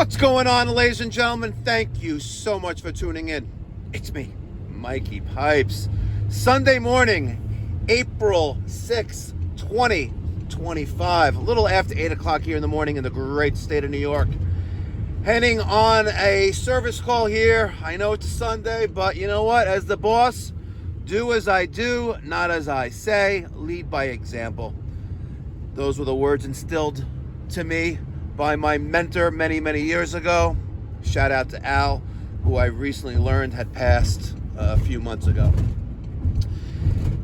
What's going on, ladies and gentlemen? Thank you so much for tuning in. It's me, Mikey Pipes. Sunday morning, April 6th, 2025. A little after 8 o'clock here in the morning in the great state of New York. Heading on a service call here. I know it's a Sunday, but you know what? As the boss, do as I do, not as I say. Lead by example. Those were the words instilled to me by my mentor many, many years ago. Shout out to Al, who I recently learned had passed a few months ago.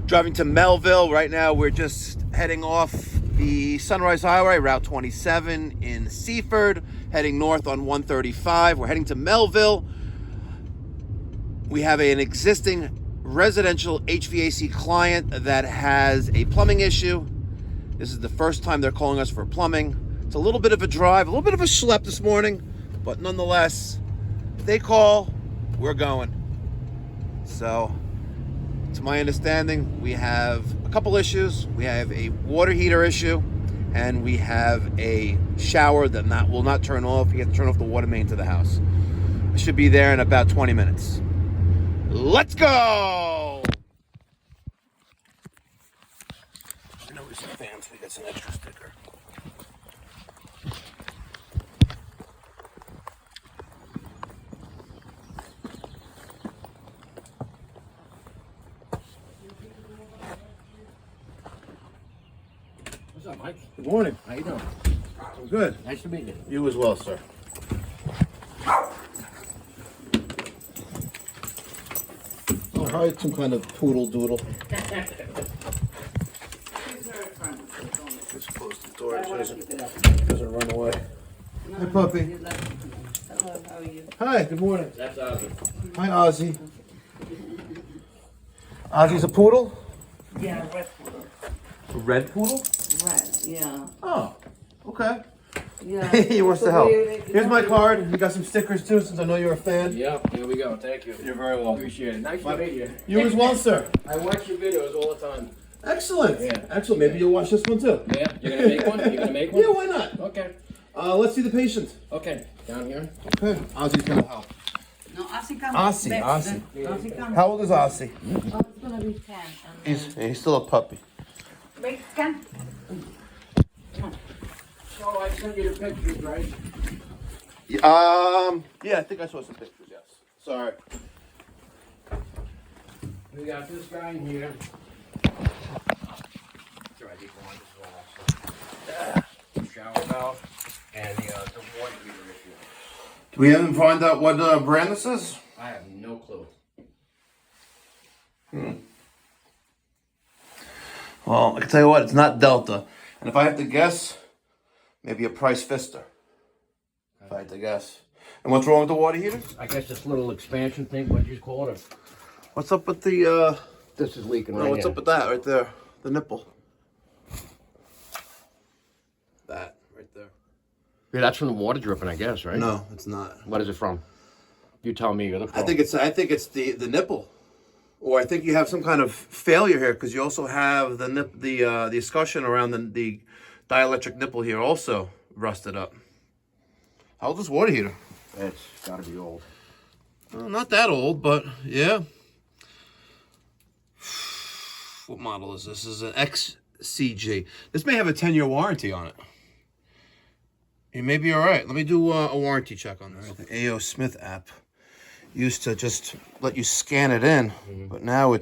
Driving to Melville. Right now we're just heading off the Sunrise Highway, Route 27 in Seaford, heading north on 135. We're heading to Melville. We have an existing residential HVAC client that has a plumbing issue. This is the first time they're calling us for plumbing. It's a little bit of a drive, a little bit of a schlep this morning, but nonetheless, if they call, we're going. So, to my understanding, we have a couple issues. We have a water heater issue, and we have a shower that will not turn off. You have to turn off the water main to the house. I should be there in about 20 minutes. Let's go! I know there's some fans. We got some extra sticker. What's up, Mike? Good morning. How you doing? I'm good. Nice to meet you. You as well, sir. Oh, probably some kind of poodle doodle. Just close the door so it doesn't run away. Hi, puppy. Hello, how are you? Hi, good morning. That's Ozzy. Hi, Ozzy. Ozzy's a poodle? Yeah, red poodle. A red poodle? Red, yeah. Oh, okay. Yeah. He wants to help. Here's my card. You got some stickers too, since I know you're a fan. Yep, here we go. Thank you. You're very welcome. Appreciate it. Nice to meet you. You as well, sir. I watch your videos all the time. Excellent. Yeah. Excellent. Maybe you'll watch this one too. Yeah? You're gonna make one? You're gonna make one? Yeah, why not? Okay. Let's see the patient. Okay. Down here. Okay. Ozzy's gonna help. No, Ozzy comes Ozzy, back. Ozzy. Ozzy comes. How old is Ozzy? Oh, it's gonna be 10. He's still a puppy. Wait, Ken. So I sent you the pictures, right? Yeah, I think I saw some pictures. Yes. Sorry. We got this guy in here. Sorry, these ones as well. So, shower valve and the water heater issue. Do we even find out what brand this is? I have no clue. Well, I can tell you what, it's not Delta. And if I have to guess, maybe a Price Fister. If I had to guess. And what's wrong with the water heater? I guess this little expansion thing, what you call it? What's up with the, This is leaking right what's here. up with that right there? The nipple. That right there. Yeah, that's from the water dripping, I guess, right? No, it's not. What is it from? You tell me. You're the pro. I think it's the nipple. Or I think you have some kind of failure here because you also have the escutcheon around the dielectric nipple here also rusted up. How old is this water heater? It's got to be old. Not that old, but yeah. What model is this? This is an XCG. This may have a 10-year warranty on it. You may be all right. Let me do a warranty check on this. The A.O. Smith app used to just let you scan it in, but now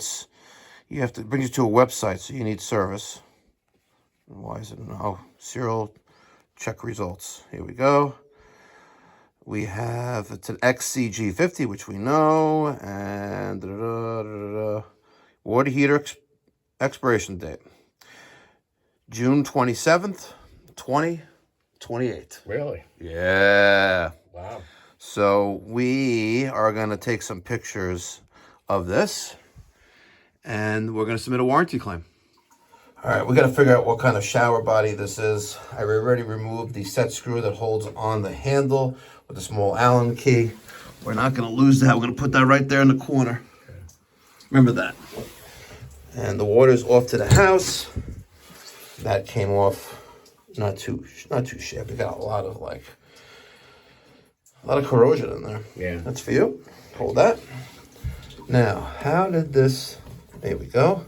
you have to bring you to a website, so you need service. Why is it no serial check results? Here we go. We have it's an XCG50, which we know, and water heater expiration date June 27th, 2028. Really? Yeah. Wow. So we are going to take some pictures of this, and we're going to submit a warranty claim. All right, we got to figure out what kind of shower body this is. I already removed the set screw that holds on the handle with a small Allen key. We're not going to lose that. We're going to put that right there in the corner. Remember that. And the water's off to the house. That came off not too shabby. Got a lot of like A lot of corrosion in there. Yeah. That's for you. Hold that. Now, how did this... There we go.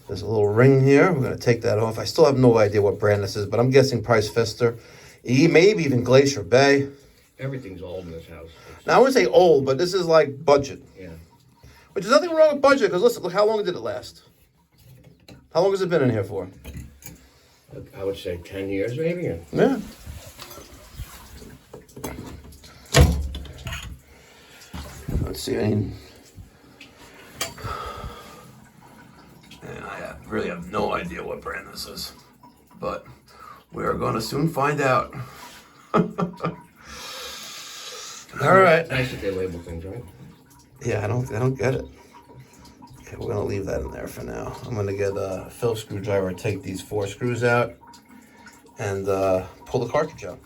There's a little ring here. We're going to take that off. I still have no idea what brand this is, but I'm guessing Price Pfister. Maybe even Glacier Bay. Everything's old in this house. Now, I wouldn't say old, but this is like budget. Yeah. Which is nothing wrong with budget, because listen, look, how long did it last? How long has it been in here for? I would say 10 years maybe. Yeah. Let's see, I mean... And I really have no idea what brand this is, but we are going to soon find out. All right. It's nice that they label things, right? Yeah, I don't get it. Okay, we're gonna leave that in there for now. I'm gonna get a Phillips screwdriver, take these 4 screws out, and pull the cartridge out.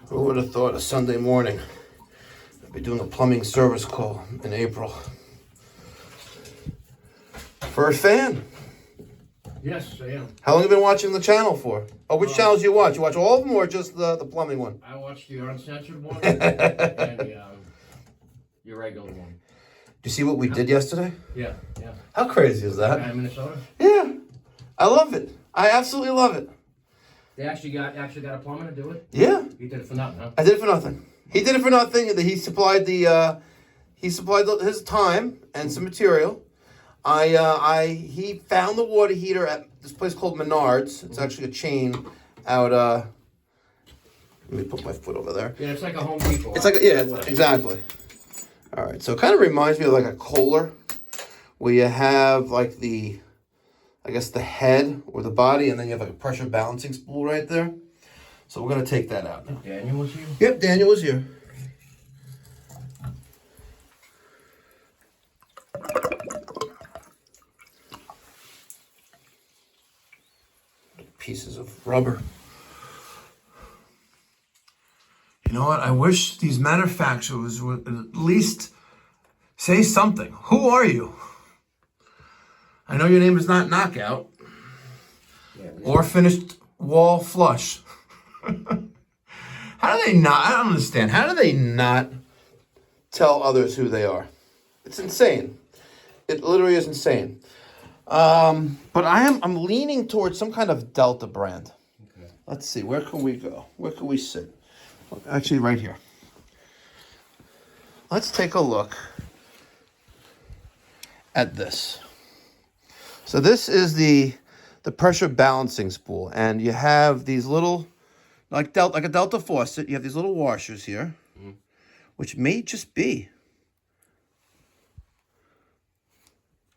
Who would have thought a Sunday morning I'd be doing a plumbing service call in April? For a fan. Yes, I am. How long have you been watching the channel for? Oh, which channels do you watch? You watch all of them or just the plumbing one? I watched the uncensored one and the, your regular one. Do you see what we did yesterday? Yeah. How crazy is that? Guy in Minnesota. Yeah. I love it. I absolutely love it. They actually got a plumber to do it. Yeah. You did it for nothing, huh? I did it for nothing. He did it for nothing. He supplied his time and some material. He found the water heater at this place called Menards. It's actually a chain out, let me put my foot over there. Yeah, it's like a Home Depot. It's like, exactly. All right, so it kind of reminds me of like a Kohler, where you have like the head or the body, and then you have like a pressure balancing spool right there. So we're gonna take that out now. Daniel was here? Yep, Daniel was here. Pieces of rubber. You know what? I wish these manufacturers would at least say something. Who are you? I know your name is not Knockout or Finished Wall Flush. How do they not? I don't understand. How do they not tell others who they are? It's insane. It literally is insane. But I'm leaning towards some kind of Delta brand. Okay. Let's see, where can we go? Where can we sit? Actually, right here. Let's take a look at this. So this is the pressure balancing spool, and you have these little, like a Delta faucet. You have these little washers here, which may just be,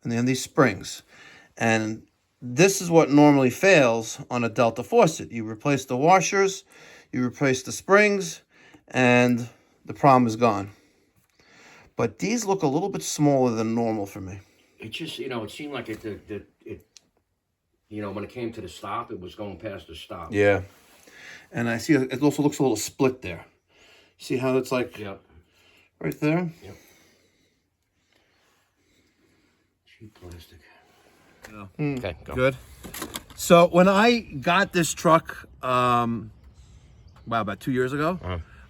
and they have these springs. And this is what normally fails on a Delta faucet. You replace the washers, you replace the springs, and the problem is gone. But these look a little bit smaller than normal for me. It just, it seemed like it when it came to the stop, it was going past the stop. Yeah. And I see it also looks a little split there. See how it's like right there? Yep. Cheap plastic. Okay, go. Good. So when I got this truck, about 2 years ago,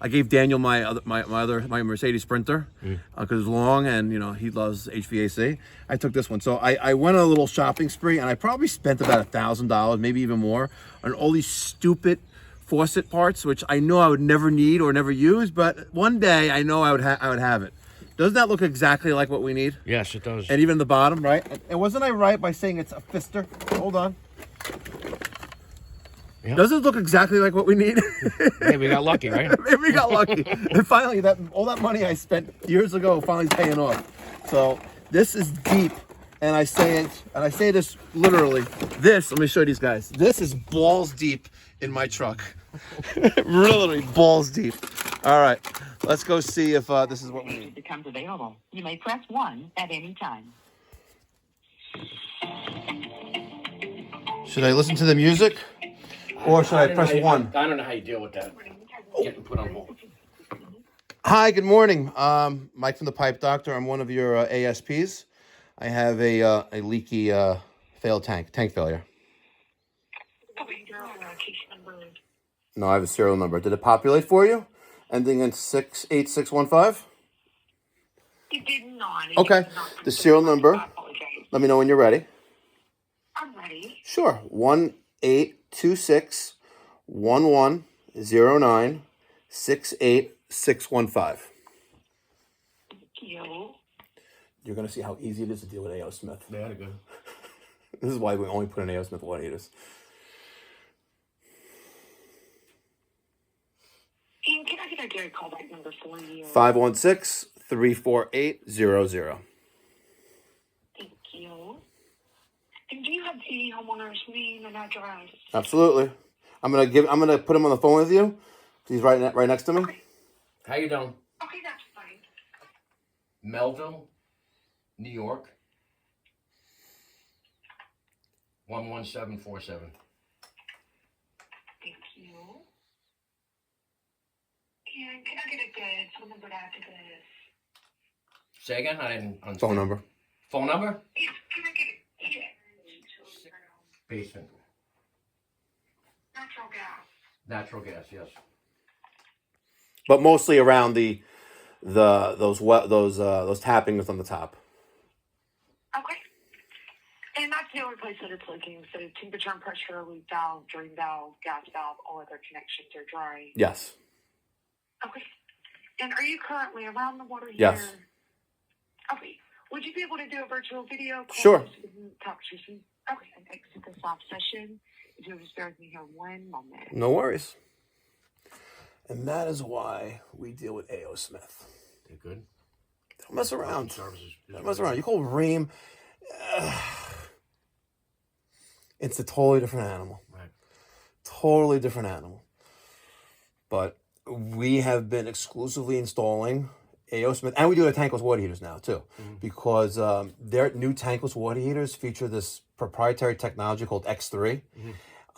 I gave Daniel my Mercedes Sprinter because it was long and he loves HVAC. I took this one, so I went on a little shopping spree and I probably spent about $1,000, maybe even more, on all these stupid faucet parts, which I know I would never need or never use, but one day I know I would have it. Doesn't that look exactly like what we need? Yes, it does. And even the bottom, right? And wasn't I right by saying it's a Pfister? Hold on. Yep. Doesn't it look exactly like what we need? Maybe we got lucky, right? Maybe we got lucky. And finally, all that money I spent years ago finally is paying off. So this is deep. And I say this literally. Let me show you these guys. This is balls deep in my truck. Literally balls deep. All right. Let's go see if this is what we need. Becomes available. You may press 1 at any time. Should I listen to the music? Or should I press 1? I don't know how you deal with that. Getting put on hold. Hi, good morning. Mike from the Pipe Doctor. I'm one of your ASPs. I have a leaky failed tank failure. case number? No, I have a serial number. Did it populate for you? Ending in 68615? It did not. It Okay. did not come The through. serial number. I apologize. Let me know when you're ready. I'm ready. Sure. 1-826-1109-68615. Thank you. You're going to see how easy it is to deal with A.O. Smith. Yeah, they're good. This is why we only put in A.O. Smith water heaters. And can I get a good callback number for you? 516-348-00. Thank you. And do you have the homeowner's name and address? Absolutely. I'm gonna put him on the phone with you. He's right next to me. Okay. How you doing? Okay, that's fine. Melville, New York. 11747. Thank you. And can I get a good phone number after this? Say again? I didn't understand. Phone number. Phone number? Yes, can I get it? Yeah. Basement. Natural gas. Natural gas, yes. But mostly around those tappings on the top. Okay. And that's the only place that it's looking. So temperature and pressure, leak valve, drain valve, gas valve, all other connections are dry. Yes. Okay. And are you currently around the water heater? Yes. Okay. Would you be able to do a virtual video call? Sure. So we can talk to you? Okay. And exit this off session. If you'll just bear with me here one moment. No worries. And that is why we deal with A.O. Smith. They're good. Don't mess around. Services. Don't mess around. You call Ream. It's a totally different animal. Right. Totally different animal. But we have been exclusively installing A.O. Smith, and we do the tankless water heaters now too, because their new tankless water heaters feature this proprietary technology called X3,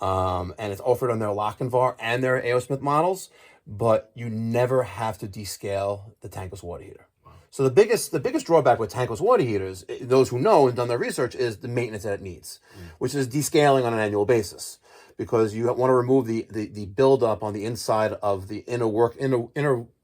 and it's offered on their Lochinvar and their A.O. Smith models, but you never have to descale the tankless water heater. So the biggest drawback with tankless water heaters, those who know and done their research, is the maintenance that it needs, which is descaling on an annual basis, because you want to remove the buildup on the inside of the inner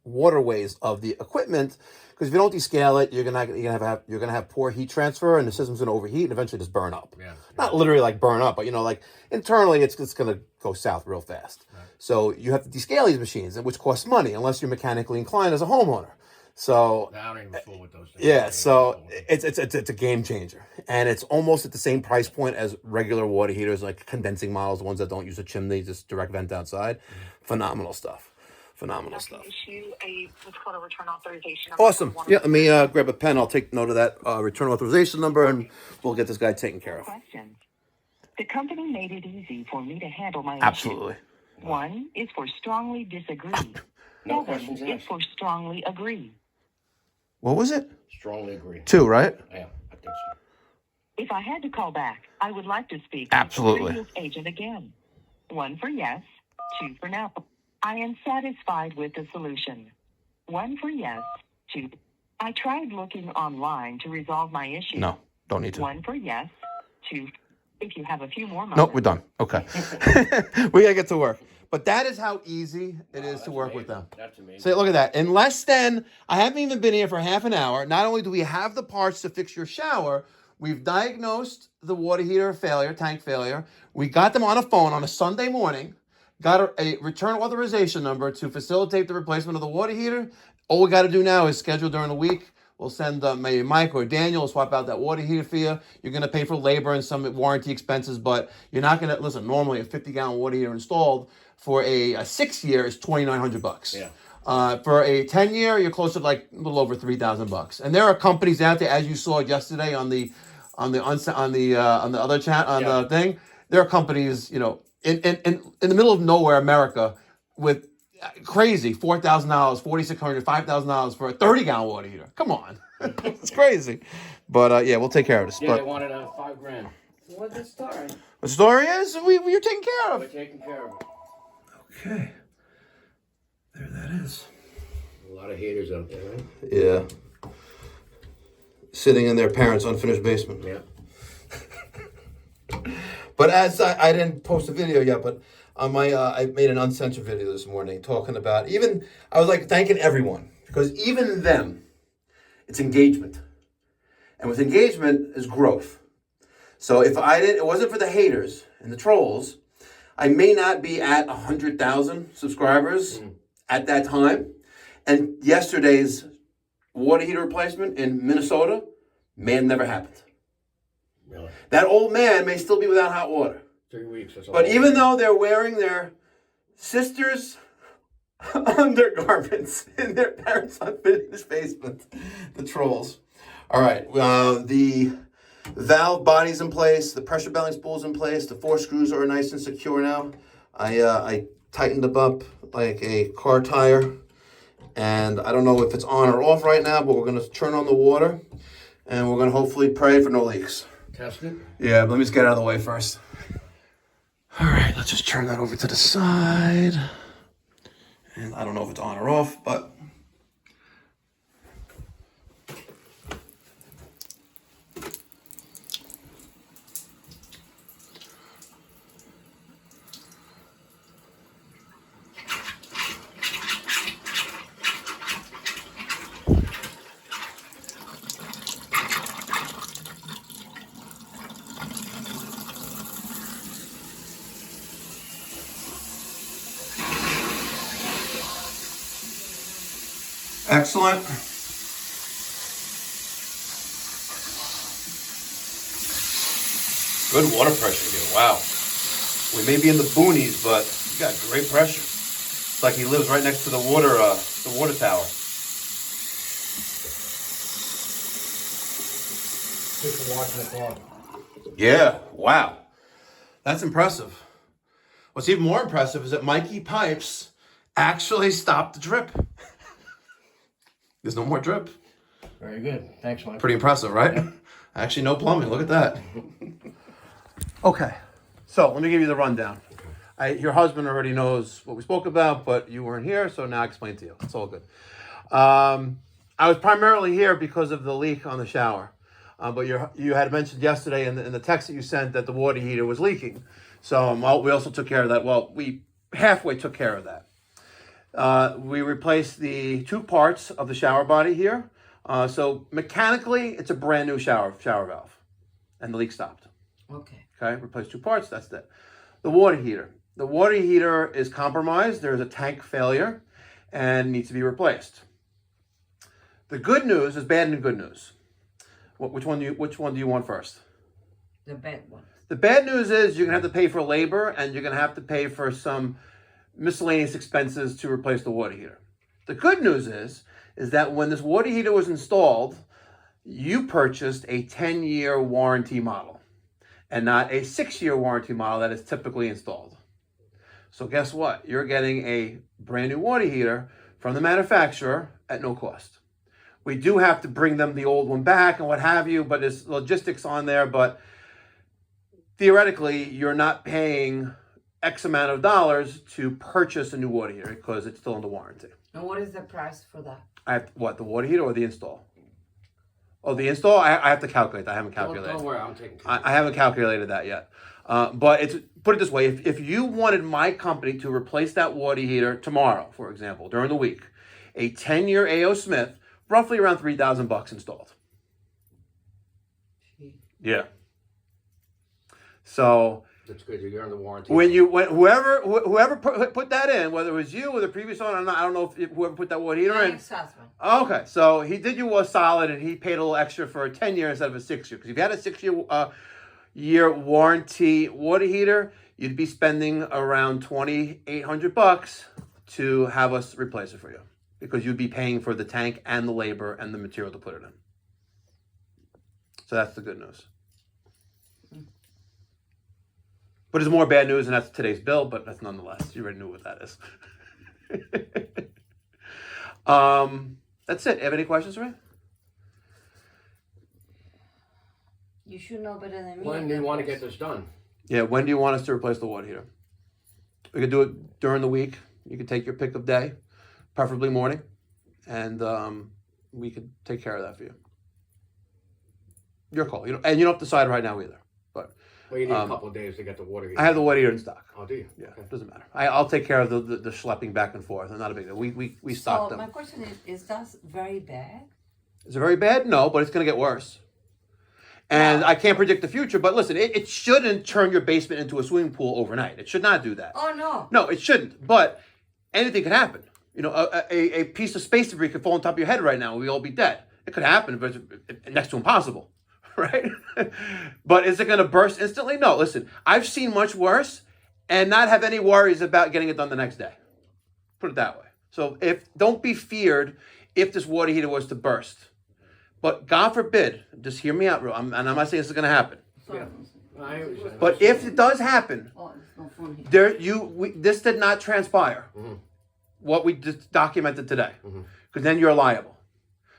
waterways of the equipment. Because if you don't descale it, you're gonna have poor heat transfer, and the system's gonna overheat and eventually just burn up. Yeah. Not literally like burn up, but like internally, it's gonna go south real fast. Right. So you have to descale these machines, which costs money unless you're mechanically inclined as a homeowner. So I don't even fool with those things. yeah, so it's a game changer, and it's almost at the same price point as regular water heaters, like condensing models, the ones that don't use a chimney, just direct vent outside. Phenomenal stuff. Phenomenal stuff. Issue what's called a return authorization. Awesome. Yeah, let me grab a pen. I'll take note of that return authorization number, and we'll get this guy taken care of. Question. The company made it easy for me to handle my Absolutely. issue. 1 is for strongly disagree. No 7 questions is asked. for strongly agree. What was it? Strongly agree. 2, right? Yeah, I think so. If I had to call back, I would like to speak Absolutely. with the previous agent again. 1 for yes, 2 for no. I am satisfied with the solution. 1 for yes, 2. I tried looking online to resolve my issue. No, don't need to. 1 for yes, 2. If you have a few more moments. Nope, we're done. Okay. We gotta get to work. But that is how easy it is to work with them. That's amazing. So look at that. In less than, I haven't even been here for half an hour. Not only do we have the parts to fix your shower, we've diagnosed the water heater failure, tank failure. We got them on a phone on a Sunday morning, got a return authorization number to facilitate the replacement of the water heater. All we got to do now is schedule during the week. We'll send maybe Mike or Daniel will swap out that water heater for you. You're going to pay for labor and some warranty expenses, but you're not going to, listen, normally a 50-gallon water heater installed for a 6-year is $2,900. Yeah. For a 10-year, you're closer to like a little over $3,000. And there are companies out there, as you saw yesterday on the other chat the thing. There are companies, in the middle of nowhere, America, with crazy $4,000, $4,600, $5,000 for a 30-gallon water heater. Come on, it's crazy. But yeah, we'll take care of this. Yeah, but they wanted $5,000. What's the story? the story is we're taking care We're of. taking care of it. Okay, there that is. A lot of haters out there, right? Yeah, sitting in their parents' unfinished basement. Yeah. But as I didn't post a video yet, but on my I made an uncensored video this morning talking about I was like thanking everyone because even them, it's engagement, and with engagement is growth. So if it wasn't for the haters and the trolls, I may not be at 100,000 subscribers at that time. And yesterday's water heater replacement in Minnesota may have never happened. Really? That old man may still be without hot water. 3 weeks. That's But even though they're wearing their sister's undergarments in their parents' unfinished basement, the trolls. All right, the valve body's in place, the pressure balancing spool's in place, the 4 screws are nice and secure now. I tightened them up like a car tire, and I don't know if it's on or off right now, but we're gonna turn on the water, and we're gonna hopefully pray for no leaks. Test it? Yeah, but let me just get out of the way first. All right, let's just turn that over to the side. And I don't know if it's on or off, but excellent. Good water pressure here. Wow. We may be in the boonies, but you got great pressure. It's like he lives right next to the water tower. Just for watching the clock. Yeah. Wow. That's impressive. What's even more impressive is that Mikey Pipes actually stopped the drip. There's no more drip. Very good. Thanks, Mike. Pretty impressive, right? Yeah. Actually, no plumbing. Look at that. Okay, so let me give you the rundown. Your husband already knows what we spoke about, but you weren't here, so now I explain to you. It's all good. I was primarily here because of the leak on the shower, but you had mentioned yesterday in the text that you sent that the water heater was leaking. So we also took care of that. Well, we halfway took care of that. We replaced the 2 parts of the shower body here. So mechanically, it's a brand new shower valve, and the leak stopped. Okay. Okay, replaced 2 parts. That's that. The water heater. The water heater is compromised. There's a tank failure, and needs to be replaced. The good news is bad and good news. Which one do you want first? The bad one. The bad news is you're gonna have to pay for labor, and you're gonna have to pay for some miscellaneous expenses to replace the water heater. The good news is that when this water heater was installed, you purchased a 10-year warranty model and not a 6-year warranty model that is typically installed. So guess what? You're getting a brand new water heater from the manufacturer at no cost. We do have to bring them the old one back and what have you, but there's logistics on there, but theoretically, you're not paying X amount of dollars to purchase a new water heater because it's still under warranty. And what is the price for that? The water heater or the install? Oh, the install, I have to calculate that. I haven't calculated. Don't worry, I'm taking care of it. I haven't calculated that yet. But put it this way, if you wanted my company to replace that water heater tomorrow, for example, during the week, a 10-year A.O. Smith, roughly around $3,000 installed. Yeah. So That's good. You're on the warranty. Whoever put that in, whether it was you or the previous owner, I don't know if whoever put that water heater My in. ex-husband. Okay, so he did you a solid, and he paid a little extra for a 10-year instead of a 6-year. Because if you had a 6-year warranty water heater, you'd be spending around $2,800 to have us replace it for you, because you'd be paying for the tank and the labor and the material to put it in. So that's the good news. But there's more bad news, and that's today's bill, but that's nonetheless. You already knew what that is. That's it. Have any questions for me? You should know better than me. When do you want to get this done? Yeah, when do you want us to replace the water heater? We could do it during the week. You could take your pick of day, preferably morning, and we could take care of that for you. Your call. And you don't have to decide right now either. But Well, you need a couple of days to get the water heater. I have the water heater in stock. Oh, do you? Yeah, Okay. doesn't matter. I'll take care of the schlepping back and forth. Not a big deal. We stocked So them. my question is that very bad? Is it very bad? No, but it's going to get worse. And I can't predict the future, but listen, it shouldn't turn your basement into a swimming pool overnight. It should not do that. Oh no. No, it shouldn't. But anything can happen. You know, a piece of space debris could fall on top of your head right now and we'd all be dead. It could happen, but it's next to impossible, right? But is it going to burst instantly? No, listen, I've seen much worse and not have any worries about getting it done the next day. Put it that way. So don't be feared if this water heater was to burst. But God forbid, just hear me out, real. And I'm not saying this is going to happen. Yeah. I understand. But if it does happen, Oh, it's no fun here. this did not transpire. Mhm. What we just documented today, Mhm. because then you're liable.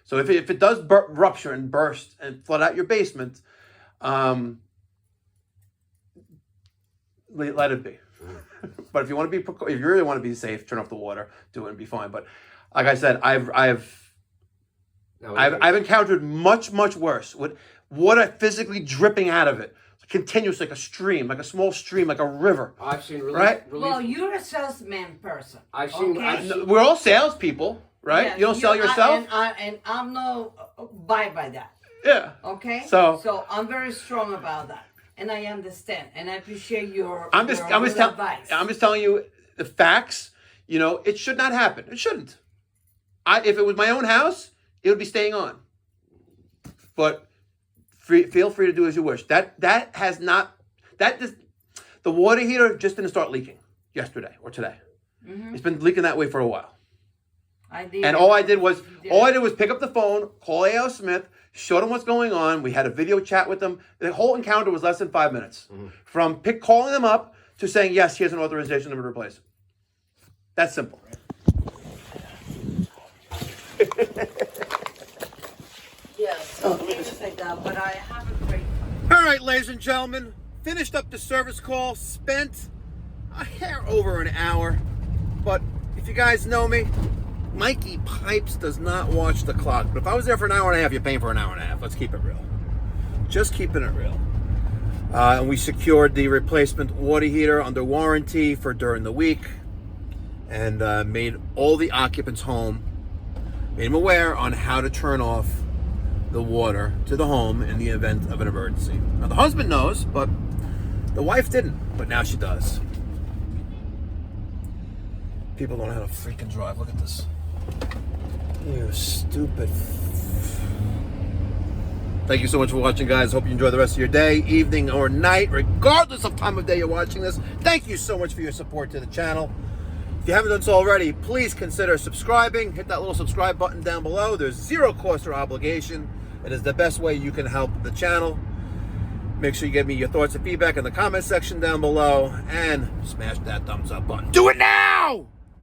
So if it does rupture and burst and flood out your basement, let it be. But if you want to if you really want to be safe, turn off the water, do it, and be fine. But like I said, I've encountered much worse with water physically dripping out of it, continuous, like a stream, like a small stream, like a river. I've seen relief. Right? Well, you're a salesman person. I've seen. Okay? We're all salespeople, right? Yes, you don't sell yourself. And I'm no buy by that. Yeah. Okay. So I'm very strong about that, and I understand, and I appreciate your. I'm just advice. I'm just telling you the facts. You know, it should not happen. It shouldn't. If it was my own house, it would be staying on. But feel free to do as you wish. The water heater just didn't start leaking yesterday or today. Mm-hmm. It's been leaking that way for a while. I did. And all I did was pick up the phone, call A.L. Smith, show them what's going on. We had a video chat with them. The whole encounter was less than 5 minutes. Mm-hmm. From calling them up to saying, yes, here's an authorization to replace. That's simple. Yes. So things like that, but I have a great. All right, ladies and gentlemen, finished up the service call, spent a hair over an hour. But if you guys know me, Mikey Pipes does not watch the clock. But if I was there for an hour and a half, you're paying for an hour and a half. Let's keep it real. Just keeping it real. And we secured the replacement water heater under warranty for during the week. And made all the occupants home, made them aware on how to turn off the water to the home in the event of an emergency. Now the husband knows, but the wife didn't, but now she does. People don't know how to freaking drive. Look at this. You stupid. Thank you so much for watching, guys. Hope you enjoy the rest of your day, evening, or night, regardless of time of day you're watching this. Thank you so much for your support to the channel. If you haven't done so already, please consider subscribing. Hit that little subscribe button down below. There's zero cost or obligation. It is the best way you can help the channel. Make sure you give me your thoughts and feedback in the comment section down below. And smash that thumbs up button. Do it now!